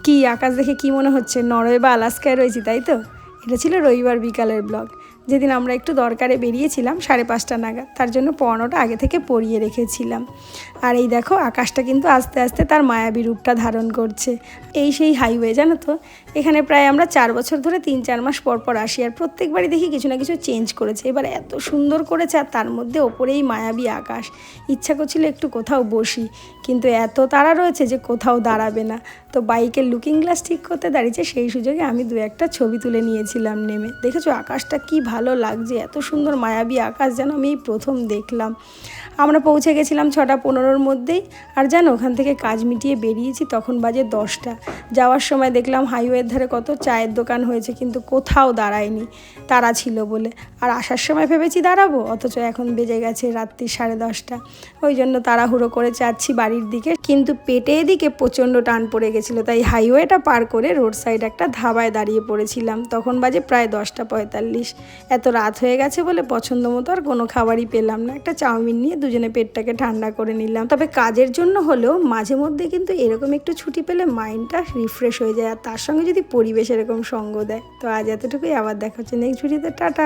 কি আকাশ দেখে কি মনে হচ্ছে নরওয়ে বা আলাস্কায় রয়েছি, তাই তো? এটা ছিল রবিবার বিকালের ব্লগ, যেদিন আমরা একটু দরকারে বেরিয়েছিলাম 5:30 নাগাদ। তার জন্য পড়ানোটা আগে থেকে পড়িয়ে রেখেছিলাম। আর এই দেখো আকাশটা কিন্তু আস্তে আস্তে তার মায়াবী রূপটা ধারণ করছে। এই সেই হাইওয়ে, জানো তো, এখানে প্রায় আমরা 4 বছর ধরে 3-4 মাস পর পর আসি, আর প্রত্যেকবারই দেখি কিছু না কিছু চেঞ্জ করেছে। এবার এত সুন্দর করেছে, আর তার মধ্যে ওপরেই মায়াবী আকাশ। ইচ্ছা করছিল একটু কোথাও বসি, কিন্তু এত তাড়া রয়েছে যে কোথাও দাঁড়াবে না। তো বাইকের লুকিং গ্লাস ঠিক করতে দাঁড়িয়েছে, সেই সুযোগে আমি 2-1টা ছবি তুলে নিয়েছিলাম নেমে। দেখেছো আকাশটা কি ভালো লাগছে, এত সুন্দর মায়াবী আকাশ যেন আমি এই প্রথম দেখলাম। আমরা পৌঁছে গেছিলাম 6:15-র মধ্যেই। আর জানো, ওখান থেকে কাজ মিটিয়ে বেরিয়েছি তখন বাজে 10টা। যাওয়ার সময় দেখলাম হাইওয়ের ধারে কত চায়ের দোকান হয়েছে, কিন্তু কোথাও দাঁড়ায়নি, তারা ছিল বলে। আর আসার সময় ভেবেছি দাঁড়াবো, অথচ এখন বেজে গেছে রাত্রি 10:30। ওই জন্য তাড়াহুড়ো করে যাচ্ছি বাড়ির দিকে, কিন্তু পেটে এদিকে প্রচণ্ড টান পড়ে গেছিলো, তাই হাইওয়েটা পার করে রোড সাইড একটা ধাবায় দাঁড়িয়ে পড়েছিলাম। তখন বাজে প্রায় 10:45। এত রাত হয়ে গেছে বলে পছন্দ মতো আর কোনো খাবারই পেলাম না। একটা চাউমিন নিয়ে দুজনে পেটটাকে ঠান্ডা করে নিলাম। তবে কাজের জন্য হলেও মাঝে মধ্যে কিন্তু এরকম একটু ছুটি পেলে মাইন্ডটা রিফ্রেশ হয়ে যায়, আর তার সঙ্গে যদি পরিবেশ এরকম সঙ্গ দেয়। তো আজ এতটুকুই, আবার দেখা হচ্ছে নেক্সট ভিডিওতে। টাটা।